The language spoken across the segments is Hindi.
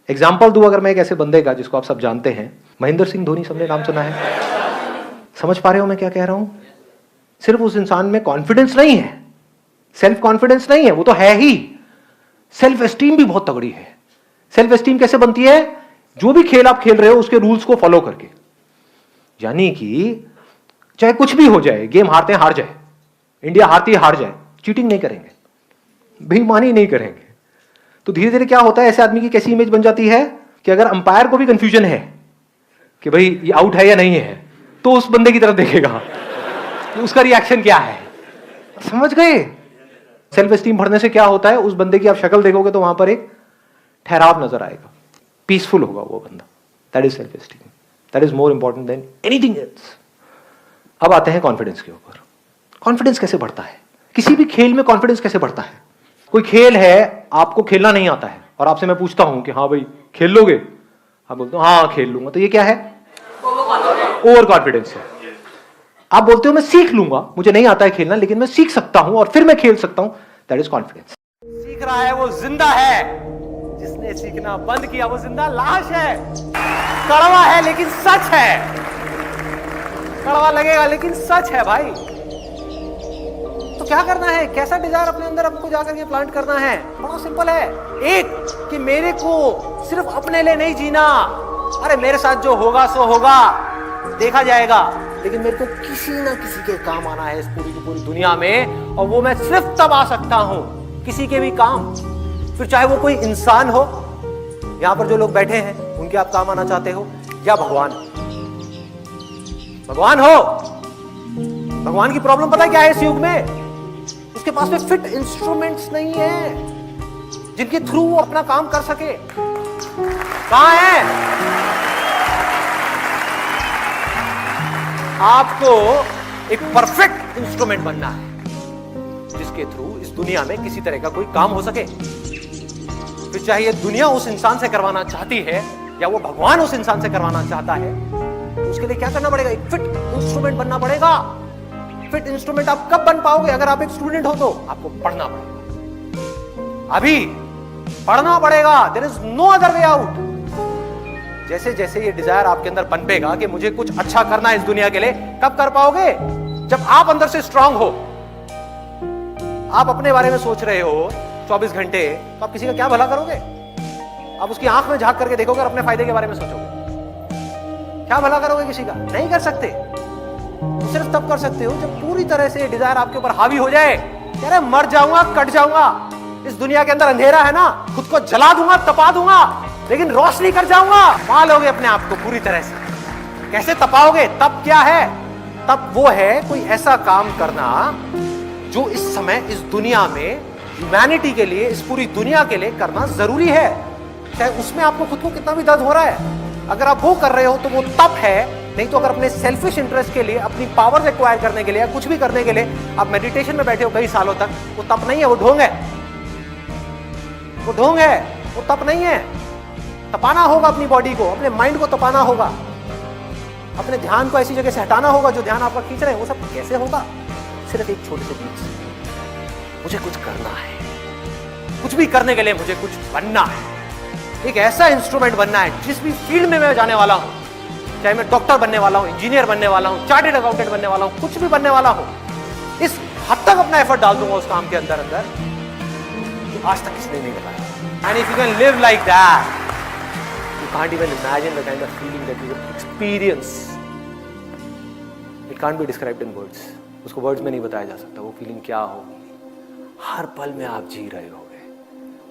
एग्जाम्पल दूं अगर मैं एक ऐसे बंदे का जिसको आप सब जानते हैं, महेंद्र सिंह धोनी, सबने नाम सुना है। समझ पा रहे हो मैं क्या कह रहा हूं? सिर्फ उस इंसान में कॉन्फिडेंस नहीं है, सेल्फ कॉन्फिडेंस नहीं है, वो तो है ही, सेल्फ एस्टीम भी बहुत तगड़ी है। सेल्फ एस्टीम कैसे बनती है? जो भी खेल आप खेल रहे हो उसके रूल्स को फॉलो करके। यानी कि चाहे कुछ भी हो जाए, गेम हारते हार जाए, इंडिया हारती हार जाए, चीटिंग नहीं करेंगे, बेईमानी नहीं करेंगे। तो धीरे धीरे क्या होता है, ऐसे आदमी की कैसी इमेज बन जाती है कि अगर अंपायर को भी कंफ्यूजन है कि भाई ये आउट है या नहीं है, तो उस बंदे की तरफ देखेगा, तो उसका रिएक्शन क्या है। समझ गए? सेल्फ एस्टीम बढ़ने से क्या होता है, उस बंदे की आप शक्ल देखोगे तो वहां पर एक ठहराव नजर आएगा, पीसफुल होगा वो बंदा। That is self esteem, that is more important than anything else. अब आते हैं कॉन्फिडेंस के ऊपर। कॉन्फिडेंस कैसे बढ़ता है? किसी भी खेल में कॉन्फिडेंस कैसे बढ़ता है? कोई खेल है, आपको खेलना नहीं आता है और आपसे मैं पूछता हूं कि हाँ भाई खेल लोगे, आप बोलते हो हाँ खेल लूंगा, तो ये क्या है? ओवर कॉन्फिडेंस है। आप बोलते हो मैं सीख लूंगा, मुझे नहीं आता है खेलना लेकिन मैं सीख सकता हूं और फिर मैं खेल सकता हूं, दैट इज कॉन्फिडेंस। सीख रहा है वो जिंदा है, जिसने सीखना बंद किया वो जिंदा लाश है। कड़वा है लेकिन सच है, कड़वा लगेगा लेकिन सच है भाई। तो क्या करना है, कैसा डिजायर अपने अंदर हमको जाकर के प्लांट करना है? बड़ा सिंपल है। एक कि मेरे को सिर्फ अपने लिए नहीं जीना, अरे मेरे साथ जो होगा सो होगा, देखा जाएगा, लेकिन मेरे को किसी ना किसी के काम आना है इस पूरी की पूरी दुनिया में, और वो मैं सिर्फ तब आ सकता हूं किसी के भी काम। फिर चाहे वो कोई इंसान हो, यहां पर जो लोग बैठे हैं उनके आप काम आना चाहते हो, या भगवान हो। भगवान की प्रॉब्लम पता है क्या है इस युग में? उसके पास में फिट इंस्ट्रूमेंट्स नहीं है जिनके थ्रू वो अपना काम कर सके। कहां है? आपको एक परफेक्ट इंस्ट्रूमेंट बनना है जिसके थ्रू इस दुनिया में किसी तरह का कोई काम हो सके। फिर चाहे ये दुनिया उस इंसान से करवाना चाहती है या वो भगवान उस इंसान से करवाना चाहता है, उसके लिए क्या करना पड़ेगा? एक फिट इंस्ट्रूमेंट बनना पड़ेगा। फिट इंस्ट्रूमेंट आप कब बन पाओगे? अगर आप एक स्टूडेंट हो तो आपको पढ़ना पड़ेगा, अभी पढ़ना पड़ेगा, there is no other way out. जैसे जैसे ये डिजायर आपके अंदर पनपेगा कि मुझे कुछ अच्छा करना है इस दुनिया के लिए, कब कर पाओगे? जब आप अंदर से स्ट्रांग हो। आप अपने बारे में सोच रहे हो 24 घंटे, तो आप किसी का क्या भला करोगे? आप उसकी आंख में झांक करके देखोगे और अपने फायदे के बारे में सोचोगे, क्या भला करोगे किसी का? नहीं कर सकते। तो सिर्फ तब कर सकते हो जब पूरी तरह से डिजायर आपके ऊपर हावी हो जाए। कह रहे मर जाऊंगा, कट जाऊंगा, इस दुनिया के अंदर अंधेरा है ना, खुद को जला दूंगा, तपा दूंगा, लेकिन रोशनी कर जाऊंगा। पा लोगे अपने आप को पूरी तरह से। कैसे तपाओगे? तब क्या है? तब वो है कोई ऐसा काम करना जो इस समय इस दुनिया में ह्यूमैनिटी के लिए, इस पूरी दुनिया के लिए करना जरूरी है, चाहे उसमें आपको खुद को कितना भी दर्द हो रहा है। अगर आप वो कर रहे हो तो वो तप है। नहीं तो अगर अपने सेल्फिश इंटरेस्ट के लिए, अपनी पावर एक्वायर करने के लिए या कुछ भी करने के लिए आप मेडिटेशन में बैठे हो कई सालों तक, वो तप नहीं है, वो ढोंग है। वो ढोंग है, वो तप नहीं है। तपाना होगा अपनी बॉडी को, अपने माइंड को तपाना होगा, अपने ध्यान को ऐसी जगह से हटाना होगा जो ध्यान आपका खींच रहे हैं। वो सब कैसे होगा? सिर्फ एक छोटे से बीच से। मुझे कुछ करना है, कुछ भी करने के लिए मुझे कुछ बनना है, एक ऐसा इंस्ट्रूमेंट बनना है जिस भी फील्ड में मैं जाने वाला हूं, चाहे मैं डॉक्टर बनने वाला हूं, इंजीनियर बनने वाला हूं, चार्टर्ड अकाउंटेंट बनने वाला हूं, कुछ भी बनने वाला हूं, इस हद तक अपना एफर्ट डाल दूंगा उस काम के अंदर तो आज तक किसने नहीं बताया। And if you can live like that, you can't even imagine the kind of feeling that you experience. It can't be described in words. उसको वर्ड्स में नहीं बताया जा सकता वो फीलिंग क्या होगी। हर पल में आप जी रहे होगे,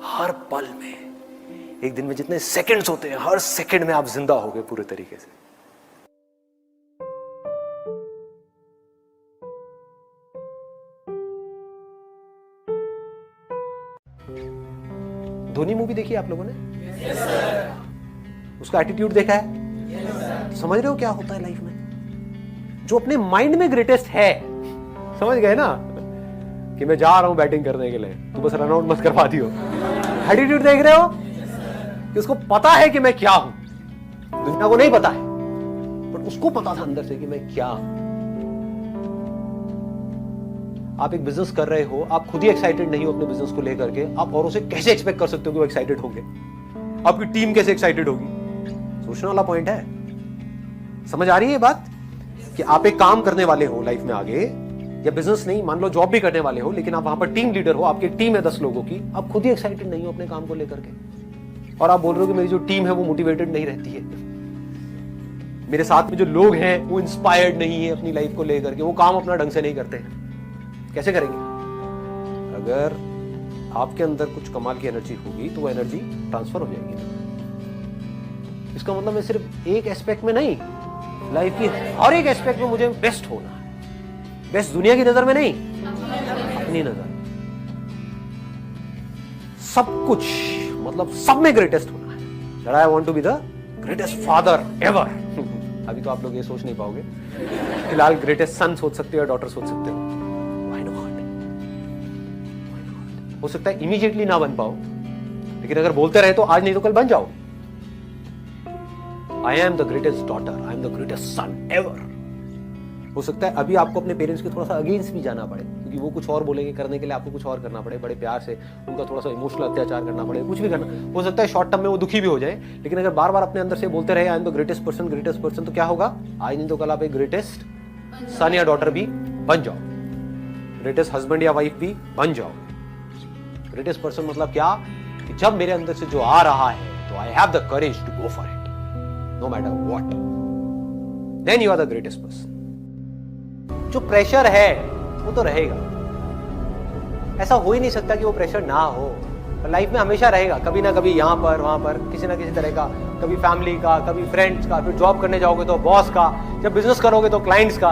हर पल में। एक दिन में जितने सेकंड्स होते हैं, हर सेकंड में आप जिंदा होगे पूरे तरीके से। धोनी मूवी देखी आप लोगों ने? yes, उसका एटीट्यूड देखा है? yes, समझ रहे हो क्या होता है लाइफ में? जो अपने माइंड में ग्रेटेस्ट है, समझ गए ना, कि मैं जा रहा हूं बैटिंग करने के लिए, तू बस रन आउट मत करवा दियो। एटीट्यूड देख रहे हो कि उसको पता है कि मैं क्या हूं। दुनिया को नहीं पता है, पर उसको पता था अंदर से कि मैं क्या हूं। आप एक बिजनेस कर रहे हो, आप खुद ही एक्साइटेड नहीं हो अपने बिजनेस को लेकर के, आप औरों से कैसे एक्सपेक्ट कर सकते हो कि वो एक्साइटेड होंगे? आपकी टीम कैसे एक्साइटेड होगी? सोचने वाला पॉइंट है। समझ आ रही है ये बात कि आप एक काम करने वाले हो लाइफ में आगे, या बिजनेस नहीं, मान लो जॉब भी करने वाले हो, लेकिन आप वहां पर टीम लीडर हो, आपकी टीम है 10 लोगों की, आप खुद ही एक्साइटेड नहीं हो अपने काम को लेकर के, और आप बोल रहे हो कि मेरी जो टीम है वो मोटिवेटेड नहीं रहती है, मेरे साथ में जो लोग हैं वो इंस्पायर्ड नहीं है अपनी लाइफ को लेकर के, वो काम अपना ढंग से नहीं करते। कैसे करेंगे? अगर आपके अंदर कुछ कमाल की एनर्जी होगी तो वो एनर्जी ट्रांसफर हो जाएगी। इसका मतलब मैं सिर्फ एक एस्पेक्ट में नहीं, लाइफ की हर एक एस्पेक्ट में मुझे बेस्ट होना है। बेस्ट दुनिया की नजर में नहीं, अपनी नजर, सब कुछ, मतलब सब में ग्रेटेस्ट होना है। That I want to be the greatest father ever. अभी तो आप लोग ये सोच नहीं पाओगे, फिलहाल ग्रेटेस्ट सन सोच सकते हो, डॉटर सोच सकते हो। Why not? हो सकता है इमीडिएटली ना बन पाओ, लेकिन अगर बोलते रहे तो आज नहीं तो कल बन जाओ। I am the greatest daughter, I am the greatest son ever. हो सकता है अभी आपको अपने पेरेंट्स के थोड़ा सा अगेंस्ट भी जाना पड़े, क्योंकि वो कुछ और बोलेंगे, करने के लिए आपको कुछ और करना पड़े, बड़े प्यार से उनका थोड़ा सा इमोशनल अत्याचार करना पड़े, कुछ भी करना। हो सकता है शॉर्ट टर्म में वो दुखी भी हो जाए, लेकिन अगर बार बार अपने अंदर से बोलते रहे आई एम द ग्रेटेस्ट पर्सन, तो क्या होगा? आज नहीं तो कल आप एक ग्रेटेस्ट सन या डॉटर भी बन जाओ, ग्रेटेस्ट हस्बैंड या वाइफ भी बन जाओ। ग्रेटेस्ट पर्सन मतलब क्या? कि जब मेरे अंदर से जो आ रहा है तो I have the courage to go for it, no matter what, then you are the greatest person. जो प्रेशर है वो तो रहेगा, ऐसा हो ही नहीं सकता कि वो प्रेशर ना हो। लाइफ में हमेशा रहेगा, कभी ना कभी यहां पर वहां पर किसी ना किसी तरह का, कभी फैमिली का, कभी फ्रेंड्स का, फिर जॉब करने जाओगे तो बॉस का, जब बिजनेस करोगे तो क्लाइंट्स का।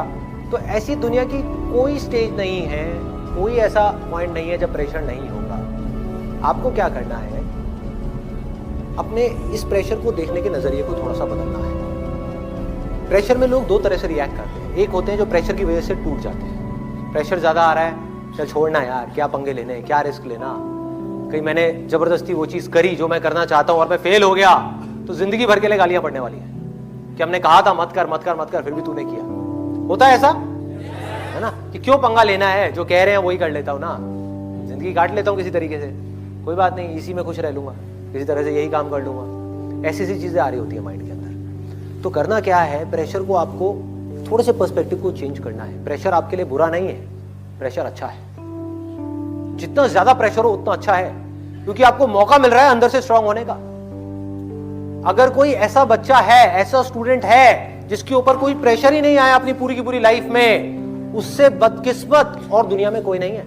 तो ऐसी दुनिया की कोई स्टेज नहीं है, कोई ऐसा पॉइंट नहीं है जब प्रेशर नहीं होगा। आपको क्या करना है? अपने इस प्रेशर को देखने के नजरिए को थोड़ा सा बदलना है। प्रेशर में लोग दो तरह से रिएक्ट करते हैं। एक होते हैं जो प्रेशर की वजह से टूट जाते हैं। प्रेशर ज्यादा आ रहा है, चल छोड़ना यार, क्या पंगे लेने, क्या रिस्क लेना। कहीं मैंने जबरदस्ती वो चीज करी जो मैं करना चाहता हूं और मैं फेल हो गया, तो जिंदगी भर के लिए गालियां पड़ने वाली है कि हमने कहा था मत कर मत कर मत कर, फिर भी तूने किया। होता है ऐसा, है ना? कि क्यों पंगा लेना है, जो कह रहे हैं वही कर लेता हूं ना, जिंदगी काट लेता हूं किसी तरीके से, कोई बात नहीं, इसी में खुश रह लूंगा, किसी तरह से यही काम कर लूंगा। ऐसी ऐसी चीजें आ रही होती है माइंड के अंदर। तो करना क्या है? प्रेशर को आपको थोड़े से पर्सपेक्टिव को चेंज करना है। प्रेशर आपके लिए बुरा नहीं है, प्रेशर अच्छा है। जितना ज्यादा प्रेशर हो उतना अच्छा है, क्योंकि आपको मौका मिल रहा है अंदर से स्ट्रांग होने का। अगर कोई ऐसा बच्चा है, ऐसा स्टूडेंट है जिसके ऊपर कोई प्रेशर ही नहीं आया अपनी पूरी की पूरी लाइफ में, उससे बदकिस्मत और दुनिया में कोई नहीं है।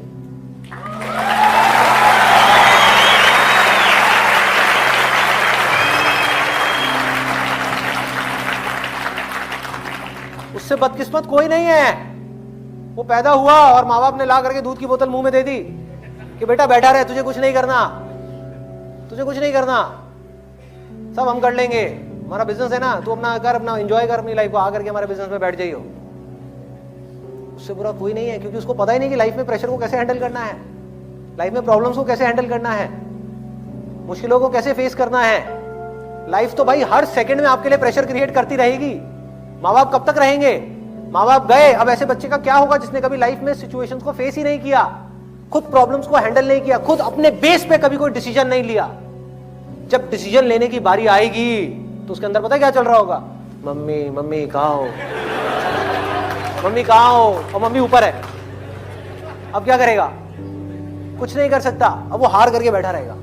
उससे बदकिस्मत कोई नहीं है। वो पैदा हुआ और माँ बाप ने ला करके दूध की बोतल मुंह में दे दी कि बेटा बैठा रहे, तुझे कुछ नहीं करना, तुझे कुछ नहीं करना, सब हम कर लेंगे, हमारा बिजनेस है ना, तू अपना कर, अपना एंजॉय कर अपनी लाइफ को, आकर के हमारे बिजनेस में बैठ जाइयो। उससे बुरा कोई नहीं है, क्योंकि उसको पता ही नहीं कि लाइफ में प्रेशर को कैसे हैंडल करना है, लाइफ में प्रॉब्लम्स को कैसे हैंडल करना है, मुश्किलों को कैसे फेस करना है। लाइफ तो भाई हर सेकंड में आपके लिए प्रेशर क्रिएट करती रहेगी। माँ बाप कब तक रहेंगे? माँ बाप गए, अब ऐसे बच्चे का क्या होगा जिसने कभी लाइफ में सिचुएशंस को फेस ही नहीं किया, खुद प्रॉब्लम्स को हैंडल नहीं किया, खुद अपने बेस पे कभी कोई डिसीजन नहीं लिया। जब डिसीजन लेने की बारी आएगी तो उसके अंदर पता है क्या चल रहा होगा? मम्मी मम्मी कहाँ हो, मम्मी कहाँ हो, और मम्मी ऊपर है। अब क्या करेगा? कुछ नहीं कर सकता, अब वो हार करके बैठा रहेगा।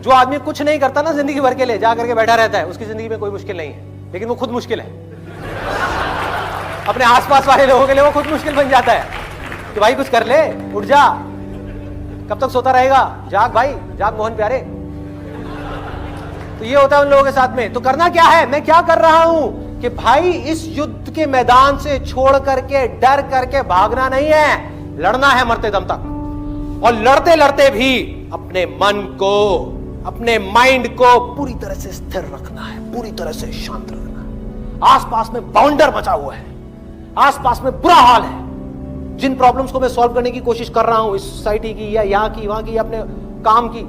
जो आदमी कुछ नहीं करता ना जिंदगी भर के लिए, जा करके बैठा रहता है, उसकी जिंदगी में कोई मुश्किल नहीं है, लेकिन वो खुद मुश्किल है। अपने आसपास वाले लोगों के लिए वो खुद मुश्किल बन जाता है कि भाई कुछ कर ले, उठ जा, कब तक सोता रहेगा, जाग भाई जाग मोहन प्यारे। तो ये होता है उन लोगों के साथ में। तो करना क्या है? मैं क्या कर रहा हूं कि भाई इस युद्ध के मैदान से छोड़ करके, डर करके भागना नहीं है, लड़ना है मरते दम तक। और लड़ते लड़ते भी अपने मन को, अपने माइंड को पूरी तरह से स्थिर रखना है, पूरी तरह से शांत रखना है। आसपास में बाउंडर बचा हुआ है, आसपास में बुरा हाल है। जिन प्रॉब्लम्स को मैं सॉल्व करने की कोशिश कर रहा हूं, इस सोसाइटी की या यहां की वहां की, अपने काम की,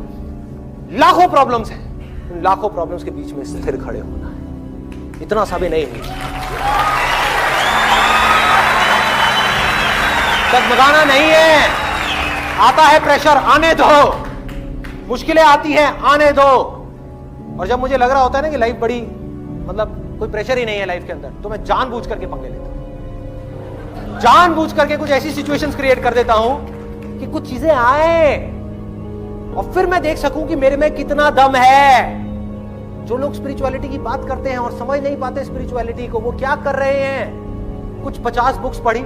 लाखों प्रॉब्लम्स हैं। उन लाखों प्रॉब्लम्स के बीच में स्थिर खड़े होना है, इतना सा भी नहीं है। डगमगाना नहीं है। आता है प्रेशर, आने दो। मुश्किलें आती हैं, आने दो। और जब मुझे लग रहा होता है ना कि लाइफ बड़ी मतलब कोई प्रेशर ही नहीं है लाइफ के अंदर, तो मैं जानबूझ करके पंगे लेता हूं, जानबूझ करके कुछ ऐसी सिचुएशंस क्रिएट कर देता हूं कि कुछ चीजें आए और फिर मैं देख सकूं कि मेरे में कितना दम है। जो लोग स्पिरिचुअलिटी की बात करते हैं और समझ नहीं पाते स्पिरिचुअलिटी को, वो क्या कर रहे हैं, कुछ 50 बुक्स पढ़ी,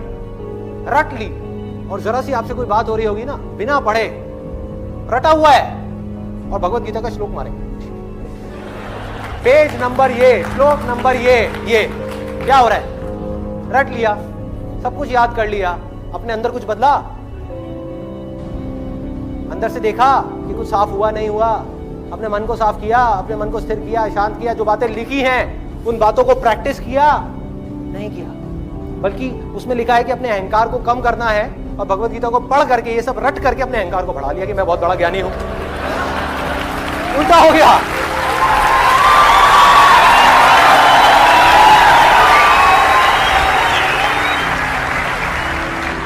रट ली, और जरा सी आपसे कोई बात हो रही होगी ना, बिना पढ़े रटा हुआ है और भगवत गीता का श्लोक मारेंगे, पेज नंबर ये, श्लोक नंबर ये क्या हो रहा है, रट लिया, सब कुछ याद कर लिया, अपने अंदर कुछ बदला, अंदर से देखा कि कुछ साफ हुआ नहीं हुआ, अपने मन को साफ किया, अपने मन को स्थिर किया, शांत किया, जो बातें लिखी हैं उन बातों को प्रैक्टिस किया, नहीं किया, बल्कि उसमें लिखा है कि अपने अहंकार को कम करना है, और भगवत गीता को पढ़ करके ये सब रट करके अपने अहंकार को बढ़ा लिया कि मैं बहुत बड़ा ज्ञानी हूं। उल्टा हो गया।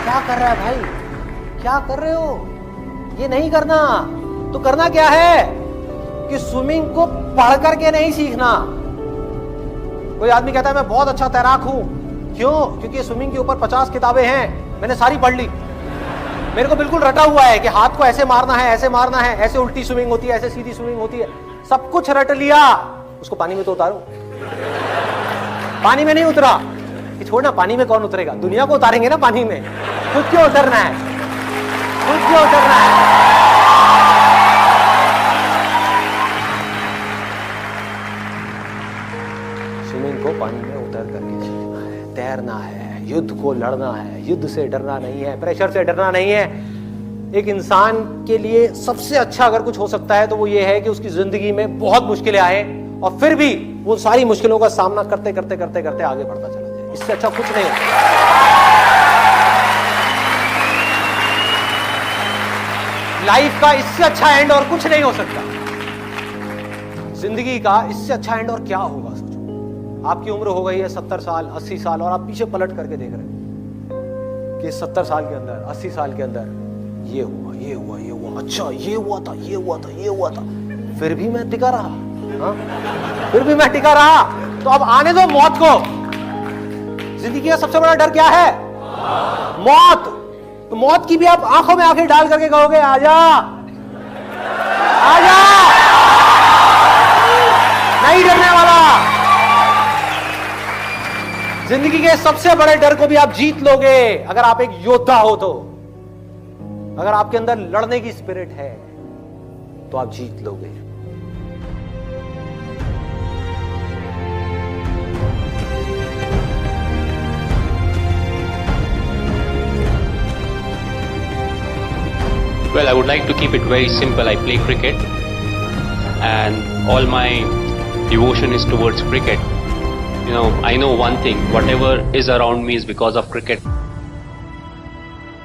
क्या कर रहा है भाई, क्या कर रहे हो, ये नहीं करना। तो करना क्या है कि स्विमिंग को पढ़ करके नहीं सीखना। कोई आदमी कहता है मैं बहुत अच्छा तैराक हूं, क्यों? क्योंकि स्विमिंग के ऊपर 50 किताबें हैं, मैंने सारी पढ़ ली, मेरे को बिल्कुल रटा हुआ है कि हाथ को ऐसे मारना है, ऐसे मारना है, ऐसे उल्टी स्विमिंग होती है, ऐसे सीधी स्विमिंग होती है, सब कुछ रट लिया। उसको पानी में तो उतारो, पानी में नहीं उतरा कि छोड़ना, पानी में कौन उतरेगा, दुनिया को उतारेंगे ना पानी में, खुद क्यों उतरना है, खुद क्यों उतरना है। स्विमिंग को पानी में उतर करके सीखना है, तैरना है, युद्ध को लड़ना है, युद्ध से डरना नहीं है, प्रेशर से डरना नहीं है। एक इंसान के लिए सबसे अच्छा अगर कुछ हो सकता है तो वो ये है कि उसकी जिंदगी में बहुत मुश्किलें आए और फिर भी वो सारी मुश्किलों का सामना करते करते करते करते आगे बढ़ता चला जाए। इससे अच्छा कुछ नहीं है। लाइफ का इससे अच्छा एंड और कुछ नहीं हो सकता। जिंदगी का इससे अच्छा एंड और क्या होगा। सोचो, आपकी उम्र हो गई है 70 साल 80 साल और आप पीछे पलट करके देख रहे हैं कि 70 साल के अंदर 80 साल के अंदर ये हुआ ये हुआ ये हुआ, अच्छा ये हुआ था ये हुआ था ये हुआ था, फिर भी मैं टिका रहा। हाँ? फिर भी मैं टिका रहा। तो अब आने दो मौत को। जिंदगी का सबसे बड़ा डर क्या है? मौत। तो मौत की भी आप आंखों में आंखें डाल करके कहोगे आजा आजा, नहीं डरने वाला। जिंदगी के सबसे बड़े डर को भी आप जीत लोगे अगर आप एक योद्धा हो तो। अगर आपके अंदर लड़ने की स्पिरिट है तो आप जीत लोगे। Well, I would like to keep it very simple. I play cricket and all my devotion is towards cricket. You know, I know one thing, whatever is around me is because of cricket.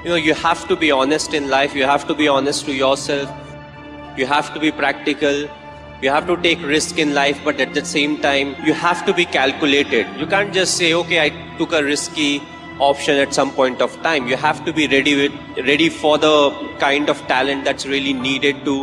You know, you have to be honest in life, you have to be honest to yourself, you have to be practical, you have to take risk in life, but at the same time, you have to be calculated. You can't just say, okay, I took a risky option at some point of time. You have to be ready for the kind of talent that's really needed to